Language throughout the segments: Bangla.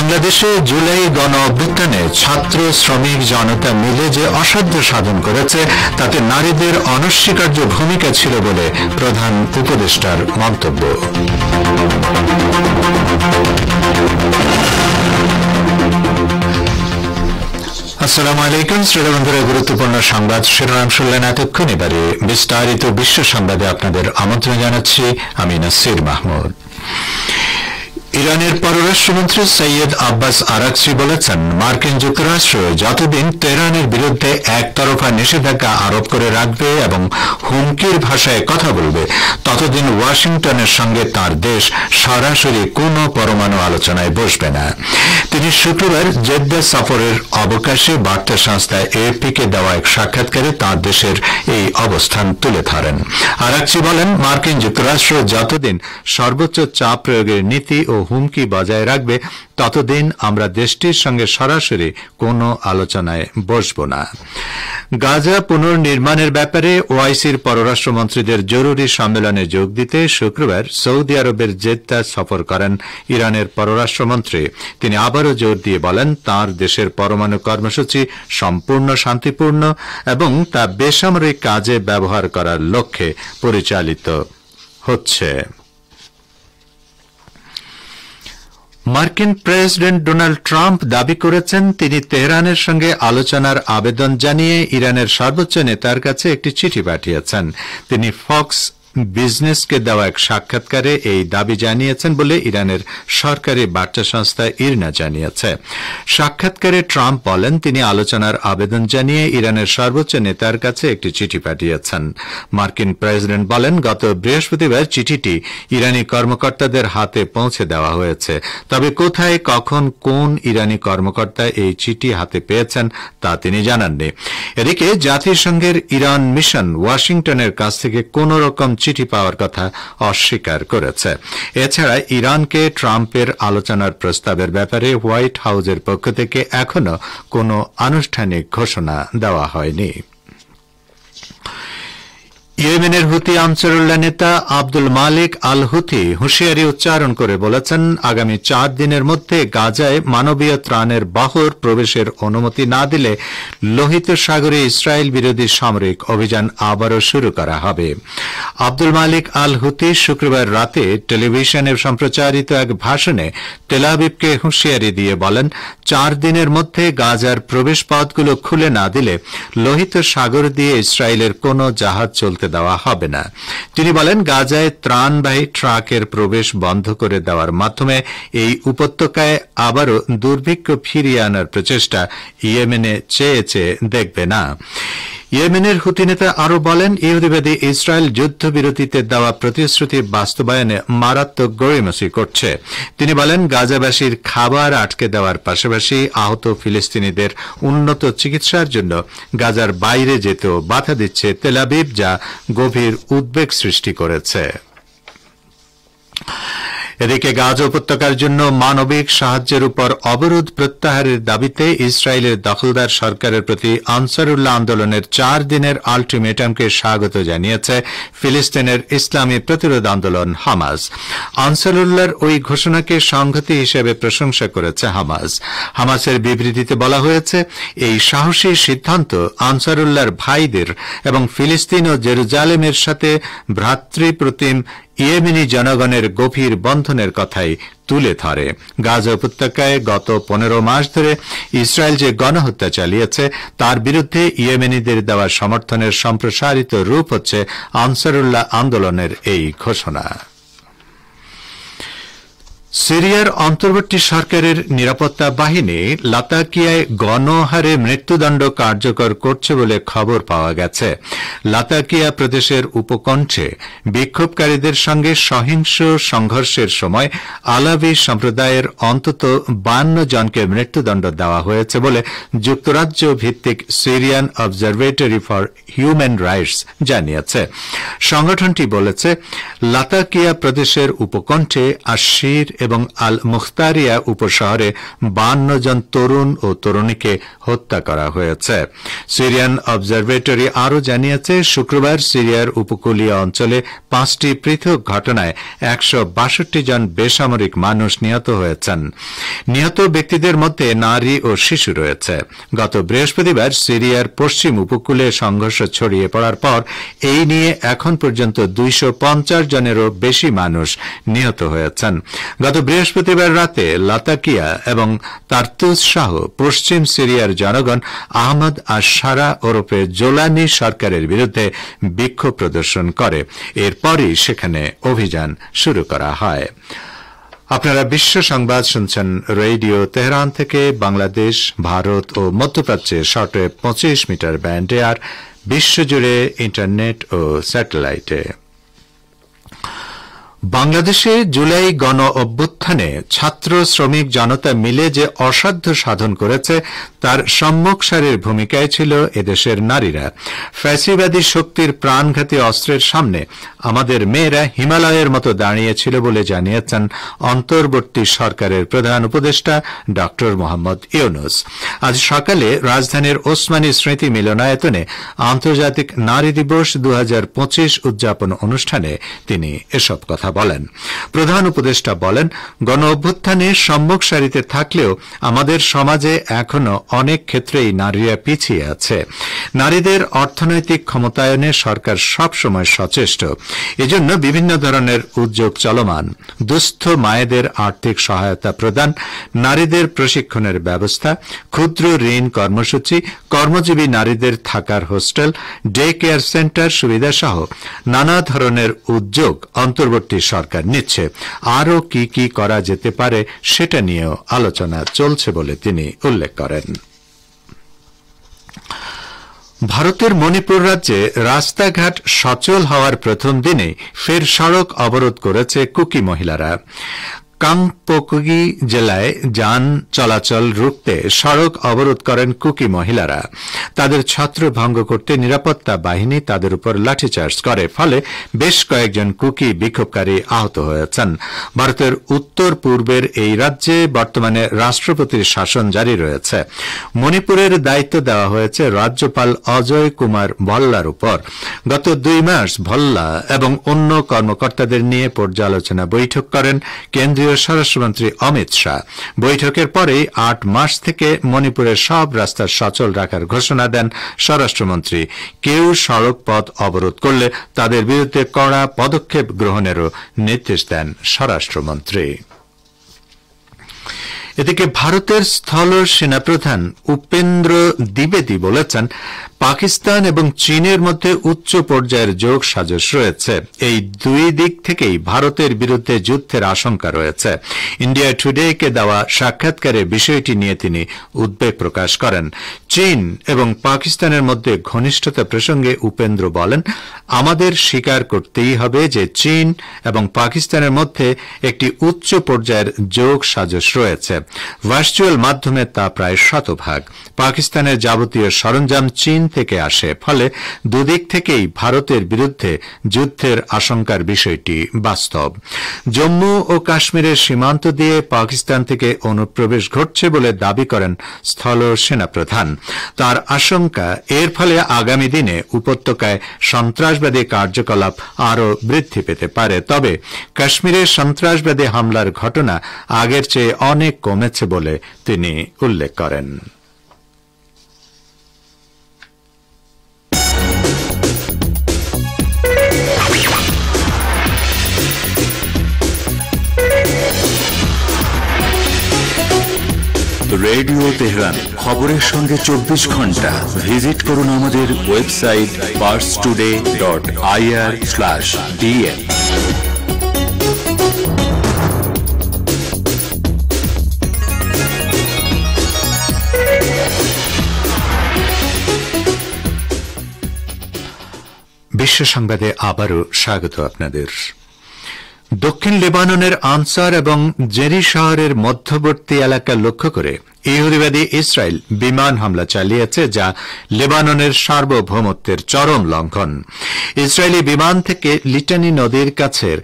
বাংলাদেশে জুলাই গণ অভ্যুত্থানে ছাত্র শ্রমিক জনতা মিলে যে অসাধ্য সাধন করেছে তাতে নারীদের অনস্বীকার্য ভূমিকা ছিল বলে প্রধান উপদেষ্টার মন্তব্য। আসসালামু আলাইকুম শ্রোতা বন্ধুরা, গুরুত্বপূর্ণ সংবাদ শিরোনাম শুনলেন এতক্ষণ। এবারে বিস্তারিত বিশ্ব সংবাদে আপনাদের আমন্ত্রণ জানাচ্ছি আমি নাসির মাহমুদ। ইরানের পররাষ্ট্রমন্ত্রী সৈয়দ আব্বাস আরাকচি বলেছেন, মার্কিন যুক্তরাষ্ট্র যতদিন তেহরানের বিরুদ্ধে একতরফা নিষেধাজ্ঞা আরোপ করে রাখবে এবং হুমকির ভাষায় কথা বলবে, ততদিন ওয়াশিংটনের সঙ্গে তার দেশ সরাসরি কোনো পরমাণু আলোচনায় বসবে না। তিনি শুক্রবার জেদ্দা সফরের অবকাশে বার্তা সংস্থা এএফপিকে দেওয়া এক সাক্ষাৎকারে তাঁর দেশের এই অবস্থান তুলে ধরেন। আরাকচি বলেন, মার্কিন যুক্তরাষ্ট্র যতদিন সর্বোচ্চ চাপ প্রয়োগের নীতি ও হুমকি বজায় রাখবে, ততদিন আমরা দেশটির সঙ্গে সরাসরি কোনো আলোচনায় বসব না। গাজা পুনর্নির্মাণের ব্যাপারে ওআইসির পররাষ্ট্রমন্ত্রীদের জরুরি সম্মেলনে যোগ দিতে শুক্রবার সৌদি আরবের জেদ্দা সফর করেন ইরানের পররাষ্ট্রমন্ত্রী। তিনি আবারও জোর দিয়ে বলেন, তাঁর দেশের পরমাণু কর্মসূচি সম্পূর্ণ শান্তিপূর্ণ এবং তা বেসামরিক কাজে ব্যবহার করার লক্ষ্যে পরিচালিত হচ্ছে। মার্কিন প্রেসিডেন্ট ডোনাল্ড ট্রাম্প দাবি করেছেন, তিনি তেহরানের সঙ্গে আলোচনার আবেদন জানিয়ে ইরানের সর্বোচ্চ নেতার কাছে একটি চিঠি পাঠিয়েছেন। তিনি ফক্স বিজনেসকে দেওয়া এক সাক্ষাৎকারে এই দাবি জানিয়েছেন বলে ইরানের সরকারি বার্তা সংস্থা ইরনা জানিয়েছে। সাক্ষাৎকারে ট্রাম্প বলেন, তিনি আলোচনার আবেদন জানিয়ে ইরানের সর্বোচ্চ নেতার কাছে একটি চিঠি পাঠিয়েছেন। মার্কিন প্রেসিডেন্ট বলেন, গত বৃহস্পতিবার চিঠিটি ইরানি কর্মকর্তাদের হাতে পৌঁছে দেওয়া হয়েছে। তবে কোথায়, কখন, কোন ইরানি কর্মকর্তা এই চিঠি হাতে পেয়েছেন তা তিনি জানাননি। এদিকে জাতিসংঘের ইরান মিশন ওয়াশিংটনের কাছ থেকে কোন রকম চিঠি পাওয়ার কথা অস্বীকার করেছে। এছাড়া ইরানকে ট্রাম্পের আলোচনার প্রস্তাবের ব্যাপারে হোয়াইট হাউসের পক্ষ থেকে এখনো কোনো আনুষ্ঠানিক ঘোষণা দেওয়া হয়নি। ইয়েমেনের হুতি আনসারুল্লাহ নেতা আব্দুল মালিক আল হুথি হুঁশিয়ারি উচ্চারণ করে বলেছেন, আগামী 4 দিনের মধ্যে গাজায় মানবীয় ত্রাণের বহর প্রবেশের অনুমতি না দিলে লোহিত সাগরে ইসরায়েল বিরোধী সামরিক অভিযান আবারও শুরু করা হবে। আব্দুল মালিক আল হুথি শুক্রবার রাতে টেলিভিশনে সম্প্রচারিত এক ভাষণে তেল আবিবকে হুঁশিয়ারি দিয়ে বলেন, 4 দিনের মধ্যে গাজার প্রবেশপথগুলো খুলে না দিলে লোহিত সাগর দিয়ে ইসরায়েলের কোনো জাহাজ চলতে দেওয়া হবে না। তিনি বলেন, গাজায় ত্রাণবাহী ট্রাকের প্রবেশ বন্ধ করে দেওয়ার মাধ্যমে এই উপত্যকায় আবারও দুর্ভিক্ষ ফিরিয়ে আনার প্রচেষ্টা ইয়েমেনে চেয়েছে দেখবে না। ইয়েমেনের হুতি নেতা আরও বলেন, ইহুদিবাদী ইসরায়েল যুদ্ধবিরতিতে দেওয়া প্রতিশ্রুতি বাস্তবায়নে মারাত্মক গড়িমসি করছে। তিনি বলেন, গাজাবাসীর খাবার আটকে দেওয়ার পাশাপাশি আহত ফিলিস্তিনিদের উন্নত চিকিৎসার জন্য গাজার বাইরে যেতেও বাধা দিচ্ছে তেল আবিব, যা গভীর উদ্বেগ সৃষ্টি করেছে। এদিকে গাজা উপত্যকার জন্য মানবিক সাহায্যের উপর অবরোধ প্রত্যাহারের দাবিতে ইসরায়েলের দখলদার সরকারের প্রতি আনসারুল্লাহ আন্দোলনের 4 দিনের আলটিমেটামকে স্বাগত জানিয়েছে ফিলিস্তিনের ইসলামী প্রতিরোধ আন্দোলন হামাস। আনসারুল্লাহর ওই ঘোষণাকে সংহতি হিসেবে প্রশংসা করেছে হামাস। হামাসের বিবৃতিতে বলা হয়েছে, এই সাহসী সিদ্ধান্ত আনসারুল্লাহর ভাইদের এবং ফিলিস্তিন ও জেরুজালেমের সাথে ভ্রাতৃপ্রতিম ইয়েমেনি জনগণের গভীর বন্ধনের কথাই তুলে ধরে। গাজা উপত্যকায় গত 15 মাস ধরে ইসরায়েল যে গণহত্যা চালিয়েছে তার বিরুদ্ধে ইয়েমেনিদের দেওয়া সমর্থনের সম্প্রসারিত রূপ হচ্ছে আনসারুল্লাহ আন্দোলনের এই ঘোষণা। সিরিয়ার অন্তর্বর্তী সরকারের নিরাপত্তা বাহিনী লাতাকিয়ায় গণহারে মৃত্যুদণ্ড কার্যকর করছে বলে খবর পাওয়া গেছে। লাতাকিয়া প্রদেশের উপকণ্ঠে বিক্ষোভকারীদের সঙ্গে সহিংস সংঘর্ষের সময় আলাভি সম্প্রদায়ের অন্তত 52 জনকে মৃত্যুদণ্ড দেওয়া হয়েছে বলে যুক্তরাজ্য ভিত্তিক Syrian observatory for human rights জানিয়েছে। সংগঠনটি বলেছে, লাতাকিয়া প্রদেশের উপকণ্ঠে আশির এবং এবং আল মুখতারিয়া উপশহরে 52 জন তরুণ ও তরুণীকে হত্যা করা হয়েছে। সিরিয়ান অবজারভেটরি আরও জানিয়েছে, শুক্রবার সিরিয়ার উপকূলীয় অঞ্চলে 5টি পৃথক ঘটনায় 162 জন বেসামরিক মানুষ নিহত হয়েছেন। নিহত ব্যক্তিদের মধ্যে নারী ও শিশু রয়েছে। গত বৃহস্পতিবার সিরিয়ার পশ্চিম উপকূলে সংঘর্ষ ছড়িয়ে পড়ার পর এই নিয়ে এখন পর্যন্ত 250 জনেরও বেশি মানুষ নিহত হয়েছেন। গত বৃহস্পতিবার রাতে লাতাকিয়া এবং তারতুস সহ পশ্চিম সিরিয়ার জনগণ আহমদ আশারা ওরফে জোলানি সরকারের বিরুদ্ধে বিক্ষোভ প্রদর্শন করে। এরপরই সেখানে অভিযান শুরু করা হয়। আপনারা বিশ্ব সংবাদ শুনছেন রেডিও তেহরান থেকে। বাংলাদেশ, ভারত ও মধ্যপ্রাচ্যে শর্টওয়েভ 25 মিটার ব্যান্ডে আর বিশ্বজুড়ে ইন্টারনেট ও স্যাটেলাইটে। বাংলাদেশে জুলাই গণ অভ্যুত্থানে ছাত্র শ্রমিক জনতা মিলে যে অসাধ্য সাধন করেছে তার সম্মুখ সারির ভূমিকায় ছিল এদেশের নারীরা। ফ্যাসিবাদী শক্তির প্রাণঘাতী অস্ত্রের সামনে আমাদের মেয়েরা হিমালয়ের মতো দাঁড়িয়েছিল বলে জানিয়েছেন অন্তর্বর্তী সরকারের প্রধান উপদেষ্টা ড মোহাম্মদ ইউনূস। আজ সকালে রাজধানীর ওসমানী স্মৃতি মিলনায়তনে আন্তর্জাতিক নারী দিবস 2025 উদযাপন অনুষ্ঠানে তিনি এসব কথা বলেন। প্রধান উপদেষ্টা বলেন, গণ অভ্যুত্থানে সম্মুখ সারিতে থাকলেও আমাদের সমাজে এখনো অনেক ক্ষেত্রেই নারীরা পিছিয়ে আছে। নারীদের অর্থনৈতিক ক্ষমতায়নে সরকার সবসময় সচেষ্ট। এজন্য বিভিন্ন ধরনের উদ্যোগ চলমান। দুস্থ মায়েদের আর্থিক সহায়তা প্রদান, নারীদের প্রশিক্ষণের ব্যবস্থা, ক্ষুদ্র ঋণ কর্মসূচি, কর্মজীবী নারীদের থাকার হোস্টেল, ডে কেয়ার সেন্টার সুবিধা সহ নানা ধরনের উদ্যোগ অন্তর্বর্তী সরকার নিচ্ছে। আরও কি কি করা যেতে পারে সেটা নিয়েও আলোচনা চলছে বলে তিনি উল্লেখ করেন। ভারতের মণিপুর রাজ্যে রাস্তাঘাট সচল হওয়ার প্রথম দিনেই ফের সড়ক অবরোধ করেছে কুকি মহিলারা। কাংপোকি জেলায় যান চলাচল রুখতে সড়ক অবরোধ করেন কুকি মহিলারা। তাদের ছত্রভঙ্গ করতে নিরাপত্তা বাহিনী তাদের উপর লাঠিচার্জ করে। ফলে বেশ কয়েকজন কুকি বিক্ষোভকারী আহত হয়েছেন। ভারতের উত্তর পূর্বের এই রাজ্যে বর্তমানে রাষ্ট্রপতির শাসন জারি রয়েছে। মণিপুরের দায়িত্ব দেওয়া হয়েছে রাজ্যপাল অজয় কুমার ভল্লার উপর। গত 2 মাস ভল্লা এবং অন্য কর্মকর্তাদের নিয়ে পর্যালোচনা বৈঠক করেন কেন্দ্রীয় স্বরাষ্ট্রমন্ত্রী অমিত শাহ। বৈঠকের পরেই 8 মাস থেকে মণিপুরের সব রাস্তা সচল রাখার ঘোষণা দেন স্বরাষ্ট্রমন্ত্রী। কেউ সড়ক পথ অবরোধ করলে তাদের বিরুদ্ধে কড়া পদক্ষেপ গ্রহণেরও নির্দেশ দেন স্বরাষ্ট্রমন্ত্রী। এদিকে ভারতের স্থল সেনাপ্রধান উপেন্দ্র দ্বিবেদী বলেছেন, পাকিস্তান এবং চীনের মধ্যে উচ্চ পর্যায়ের যোগ সাজশ রয়েছে। এই দুই দিক থেকেই ভারতের বিরুদ্ধে যুদ্ধের আশঙ্কা রয়েছে। ইন্ডিয়া টুডেকে দেওয়া সাক্ষাৎকারে বিষয়টি নিয়ে তিনি উদ্বেগ প্রকাশ করেন। চীন এবং পাকিস্তানের মধ্যে ঘনিষ্ঠতা প্রসঙ্গে উপেন্দ্র বলেন, আমাদের স্বীকার করতেই হবে যে চীন এবং পাকিস্তানের মধ্যে একটি উচ্চ পর্যায়ের যোগ সাজশ রয়েছে। ভার্চুয়াল মাধ্যমে তা প্রায় 100%। পাকিস্তানের যাবতীয় সরঞ্জাম চীন থেকে আসে। ফলে দুদিক থেকেই ভারতের বিরুদ্ধে যুদ্ধের আশঙ্কার বিষয়টি বাস্তব। জম্মু ও কাশ্মীরের সীমান্ত দিয়ে পাকিস্তান থেকে অনুপ্রবেশ ঘটছে বলে দাবি করেন স্থল সেনাপ্রধান। তার আশঙ্কা, এর ফলে আগামী দিনে উপত্যকায় সন্ত্রাসবাদী কার্যকলাপ আরও বৃদ্ধি পেতে পারে। তবে কাশ্মীরের সন্ত্রাসবাদী হামলার ঘটনা আগের চেয়ে অনেক কমেছে বলে তিনি উল্লেখ করেন। রেডিও তেহরান, খবরের সঙ্গে 24 ঘন্টা। ভিজিট করুন আমাদের ওয়েবসাইট parstoday.ir/dn। বিশ্ব সংবাদে আবারও স্বাগত আপনাদের। দক্ষিণ লেবাননের আনসার এবং জেরি শহরের মধ্যবর্তী এলাকা লক্ষ্য করে ইহুদিবাদী ইসরায়েল বিমান হামলা চালিয়েছে, যা লেবাননের সার্বভৌমত্বের চরম লঙ্ঘন। ইসরায়েলি বিমান থেকে লিটানি নদীর কাছের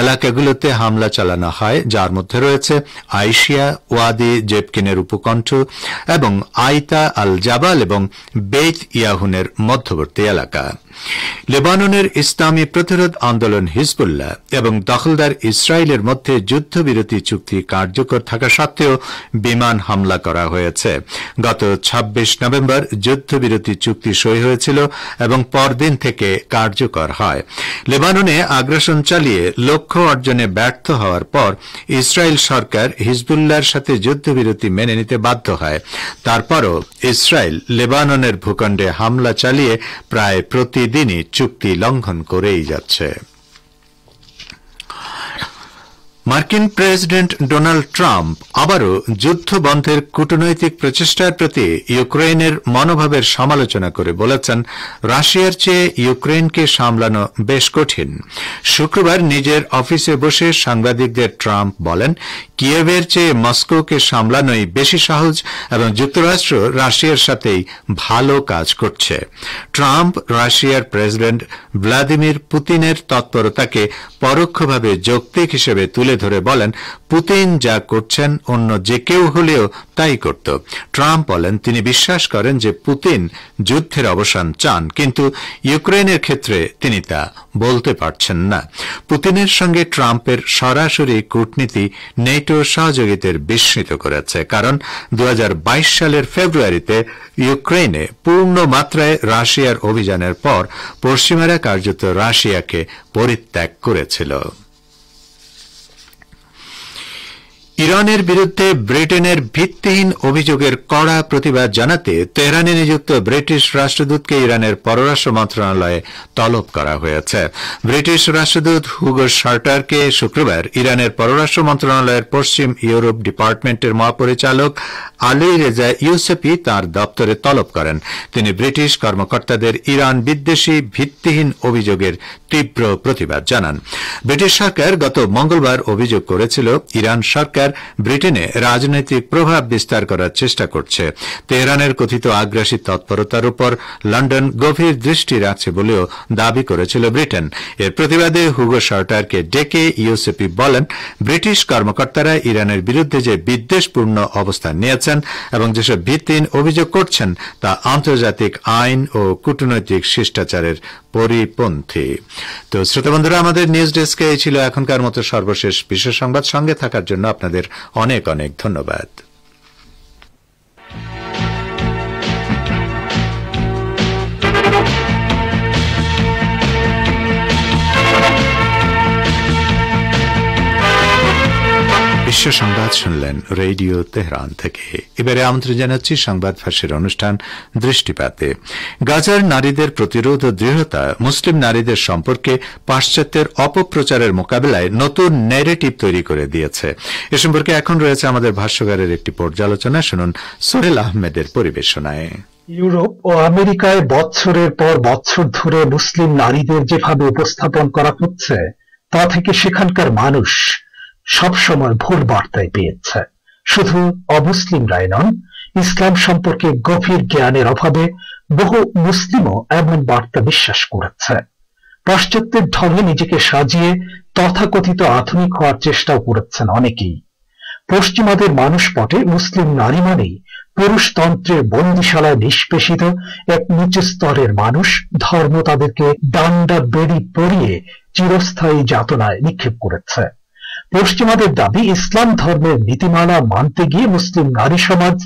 এলাকাগুলোতে হামলা চালানো হয়, যার মধ্যে রয়েছে আইশিয়া, ওয়াদি জেবকিনের উপকণ্ঠ এবং আইতা আল জাবাল এবং বেত ইয়াহুনের মধ্যবর্তী এলাকা। লেবাননের ইসলামী প্রতিরোধ আন্দোলন হিজবুল্লাহ এবং দখলদার ইসরায়েলের মধ্যে যুদ্ধবিরতি চুক্তি কার্যকর থাকা সত্ত্বেও বিমান হামলা করা হয়েছে। গত ২৬ নভেম্বর যুদ্ধবিরতি চুক্তি সই হয়েছিল এবং পরদিন থেকে কার্যকর হয়। লেবাননে আগ্রাসন চালিয়ে লক্ষ্য অর্জনে ব্যর্থ হওয়ার পর ইসরায়েল সরকার হিজবুল্লাহর সাথে যুদ্ধবিরতি মেনে নিতে বাধ্য হয়। তারপরও ইসরায়েল লেবাননের ভূখণ্ডে হামলা চালিয়ে প্রায় প্রতিদিনই চুক্তি লঙ্ঘন করেই যাচ্ছে। মার্কিন প্রেসিডেন্ট ডোনাল্ড ট্রাম্প আবারও যুদ্ধ বন্ধের কূটনৈতিক প্রচেষ্টার প্রতি ইউক্রেনের মনোভাবের সমালোচনা করে বলেছেন, রাশিয়ার চেয়ে ইউক্রেনকে সামলানো বেশ কঠিন। শুক্রবার নিজের অফিসে বসে সাংবাদিকদের ট্রাম্প বলেন, কিয়েভের চেয়ে মস্কোকে সামলানোই বেশি সহজ এবং যুক্তরাষ্ট্র রাশিয়ার সাথেই ভালো কাজ করছে। ট্রাম্প রাশিয়ার প্রেসিডেন্ট ভ্লাদিমির পুতিনের তৎপরতাকে পরোক্ষভাবে যৌক্তিক হিসেবে তুলে ধরে বলেন, পুতিন যা করছেন অন্য যে কেউ হলেও তাই করত। ট্রাম্প বলেন, তিনি বিশ্বাস করেন যে পুতিন যুদ্ধের অবসান চান, কিন্তু ইউক্রেনের ক্ষেত্রে তিনি তা বলতে পারছেন না। পুতিনের সঙ্গে ট্রাম্পের সরাসরি কূটনীতি নেটো সহযোগিতার বিস্মিত করেছে, কারণ ২০২২ সালের ফেব্রুয়ারিতে ইউক্রেনে পূর্ণ মাত্রায় রাশিয়ার অভিযানের পর পশ্চিমারা কার্যত রাশিয়াকে পরিত্যাগ করেছিল। ইরানের বিরুদ্ধে ব্রিটেনের ভিত্তিহীন অভিযোগের কড়া প্রতিবাদ জানাতে তেহরানে নিযুক্ত ব্রিটিশ রাষ্ট্রদূতকে ইরানের পররাষ্ট্র মন্ত্রণালয়ে তলব করা হয়েছে। ব্রিটিশ রাষ্ট্রদূত হুগো শার্টারকে শুক্রবার ইরানের পররাষ্ট্র মন্ত্রণালয়ের পশ্চিম ইউরোপ ডিপার্টমেন্টের মহাপরিচালক আলী রেজা ইউসেফি তাঁর দপ্তরে তলব করেন। তিনি ব্রিটিশ কর্মকর্তাদের ইরান বিদ্বেষী ভিত্তিহীন অভিযোগের তীব্র প্রতিবাদ জানান। ব্রিটিশ সরকার গত মঙ্গলবার অভিযোগ করেছিল, ইরান সরকার ব্রিটেনে রাজনৈতিক প্রভাব বিস্তার করার চেষ্টা করছে। তেহরানের কথিত আগ্রাসী তৎপরতার উপর লন্ডন গভীর দৃষ্টি রাখছে বলেও দাবি করেছিল ব্রিটেন। এর প্রতিবাদে হুগো শার্টারকে ডেকে ইউসেপি বলেন, ব্রিটিশ কর্মকর্তারা ইরানের বিরুদ্ধে যে বিদ্বেষপূর্ণ অবস্থান নিয়েছেন এবং যেসব ভিত্তিহীন অভিযোগ করছেন তা আন্তর্জাতিক আইন ও কূটনৈতিক শিষ্টাচারের পরিপন্থী। তো শ্রোতাবন্ধুরা, আমাদের নিউজ ডেস্কে এই ছিল এখনকার মতো সর্বশেষ বিশ্ব সংবাদ। সঙ্গে থাকার জন্য আপনাদের অনেক অনেক ধন্যবাদ। বিশ্ব সংবাদ শুনলেন রেডিও তেহরান থেকে। এবারে আমন্ত্রণ জানাচ্ছি সংবাদ ফাঁসের অনুষ্ঠান দৃষ্টিপাতে। গাজার নারীদের প্রতিরোধ ও দৃঢ়তা মুসলিম নারীদের সম্পর্কে পাশ্চাত্যের অপপ্রচারের মোকাবিলায় নতুন ন্যারেটিভ তৈরি করে দিয়েছে। এ সম্পর্কে এখন রয়েছে আমাদের ভাষ্যকারের একটি পর্যালোচনা। শুনুন সোহেল আহমেদের পরিবেশনায়। ইউরোপ ও আমেরিকায় বছরের পর বছর ধরে মুসলিম নারীদের যেভাবে উপস্থাপন করা হচ্ছে, তা থেকে সেখানকার মানুষ সবসময় ভুল বার্তায় পেয়েছে। শুধু অমুসলিমরাই নন, ইসলাম সম্পর্কে গভীর জ্ঞানের অভাবে বহু মুসলিমও এমন বার্তা বিশ্বাস করেছে। পাশ্চাত্যের ঢঙে নিজেকে সাজিয়ে তথাকথিত আধুনিক হওয়ার চেষ্টাও করেছেন অনেকেই। পশ্চিমাদের মানুষপটে মুসলিম নারী মানেই পুরুষতন্ত্রের বন্দিশালায় নিষ্পেষিত এক নিচু স্তরের মানুষ। ধর্ম তাদেরকে ডান্ডা বেড়ি পরিয়ে চিরস্থায়ী যাতনায় নিক্ষেপ করেছে। পশ্চিমাদের দাবি, ইসলাম ধর্মের নীতিমালা মানতে গিয়ে মুসলিম নারী সমাজ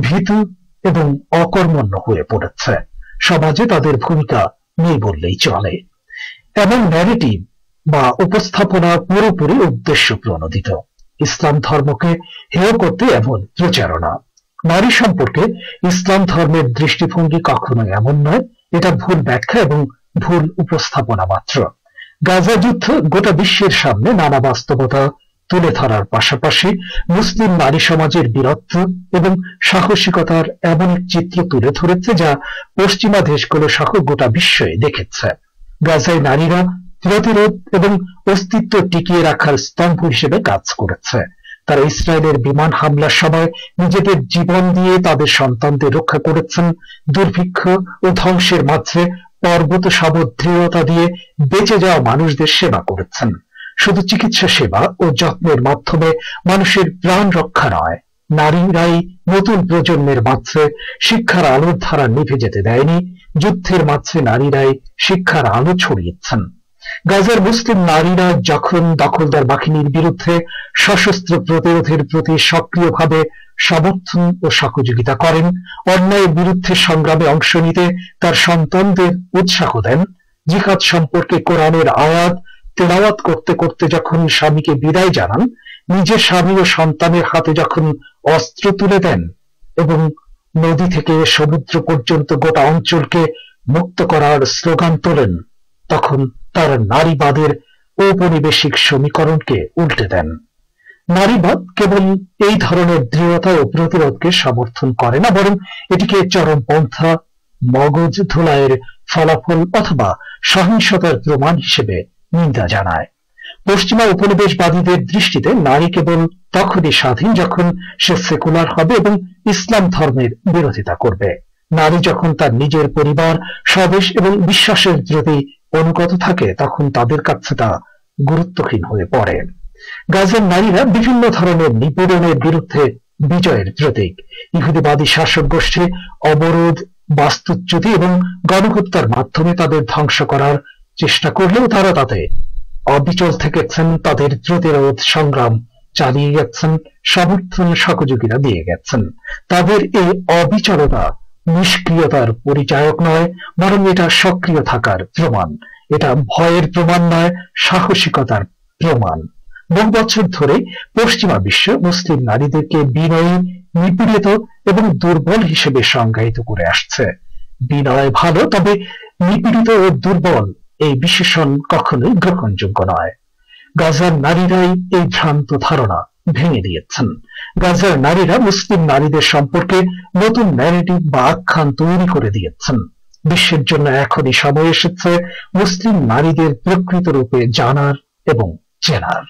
ভীতু এবং অকর্মণ্য হয়ে পড়েছে। সমাজে তাদের ভূমিকা নেই বললেই চলে। এমন ন্যারেটিভ বা উপস্থাপনা পুরোপুরি উদ্দেশ্য প্রণোদিত। ইসলাম ধর্মকে হেয় করতে এমন প্রচারণা। নারী সম্পর্কে ইসলাম ধর্মের দৃষ্টিভঙ্গি কখনো এমন নয়, এটা ভুল ব্যাখ্যা এবং ভুল উপস্থাপনা মাত্র। গাজা যুদ্ধ গোটা বিশ্বের সামনে নানা বাস্তবতা তুলে ধরার পাশাপাশি মুসলিম নারী সমাজের বীরত্ব এবং সাহসিকতার এমন এক চিত্র তুলে ধরেছে যা পশ্চিমা দেশগুলো সহ গোটা বিশ্বই দেখেছে। গাজায় নারীরা প্রতিরোধ এবং অস্তিত্ব টিকিয়ে রাখার স্তম্ভ হিসেবে কাজ করেছে। তারা ইসরায়েলের বিমান হামলার সময় নিজেদের জীবন দিয়ে তাদের সন্তানদের রক্ষা করেছেন। দুর্ভিক্ষ ও ধ্বংসের মাঝে পর্বত সাবদৃঢ়তা দিয়ে বেঁচে যাওয়া মানুষদের সেবা করেছেন। শুধু চিকিৎসা সেবা ও যত্নের মাধ্যমে মানুষের প্রাণ রক্ষা নয়, নারীরাই নতুন প্রজন্মের মাঝে শিক্ষার আলোর ধারা নিভে যেতে দেয়নি। যুদ্ধের মাঝে নারীরাই শিক্ষার আলো ছড়িয়েছেন। গাজার মুসলিম নারীরা যখন দখলদার বাহিনীর বিরুদ্ধে সশস্ত্র প্রতিরোধের প্রতি সক্রিয়ভাবে সমর্থন ও সহযোগিতা করেন, অন্যায়ের বিরুদ্ধে সংগ্রামে অংশ নিতে তার সন্তানদের উৎসাহ দেন, জিহাদ সম্পর্কে কোরআনের আয়াত তেলাওয়াত করতে করতে যখন স্বামীকে বিদায় জানান, নিজের স্বামী ও সন্তানের হাতে যখন অস্ত্র তুলে দেন এবং নদী থেকে সমুদ্র পর্যন্ত গোটা অঞ্চলকে মুক্ত করার স্লোগান তোলেন, তখন তার নারীবাদের ঔপনিবেশিক সমীকরণকে উল্টে দেন। নারীবাদ কেবল এই ধরনের দৃঢ়তা ও প্রতিরোধকে সমর্থন করে না, বরং এটিকে চরমপন্থা, মগজ ধোলাইয়ের ফলাফল অথবা সহিংসতার প্রমাণ হিসেবে নিন্দা জানায়। পশ্চিমা উপনিবেশবাদীদের দৃষ্টিতে নারী কেবল তখনই স্বাধীন যখন সে সেকুলার হবে এবং ইসলাম ধর্মের বিরোধিতা করবে। নারী যখন তার নিজের পরিবার, স্বদেশ এবং বিশ্বাসের প্রতি অনুগত থাকে, তখন তাদের কাছে তা গুরুত্বহীন হয়ে পড়ে। গাজার নারীরা বিভিন্ন ধরনের নিপীড়নের বিরুদ্ধে বিজয়ের প্রতীক। ইহুদিবাদী শাসক গোষ্ঠী অবরোধ, বাস্তুচ্যুতি এবং গণহত্যার মাধ্যমে তাদের ধ্বংস করার চেষ্টা করলেও তারা তাতে অবিচল থেকেছেন, তাদের প্রতিরোধ সংগ্রাম চালিয়ে গেছেন, সমর্থন সহযোগিতা দিয়ে গেছেন। তাদের এই অবিচলতা নিষ্ক্রিয়তার পরিচায়ক নয়, বরং এটা সক্রিয় থাকার প্রমাণ। এটা ভয়ের প্রমাণ নয়, সাহসিকতার প্রমাণ। বহু বছর ধরে পশ্চিমা বিশ্ব মুসলিম নারীদেরকে বিনয়ী, নিপীড়িত এবং দুর্বল হিসেবে সংজ্ঞায়িত করে আসছে। বিনয় ভালো, তবে নিপীড়িত ও দুর্বল এই বিশেষণ কখনোই গ্রহণযোগ্য নয়। গাজার নারীরাই এই ভ্রান্ত ধারণা ভেঙে দিয়েছেন। গাজার নারীরা মুসলিম নারীদের সম্পর্কে নতুন ন্যারেটিভ বা আখ্যান তৈরি করে দিয়েছেন। বিশ্বের জন্য এখনই সময় এসেছে মুসলিম নারীদের প্রকৃত রূপে জানার এবং চেনার।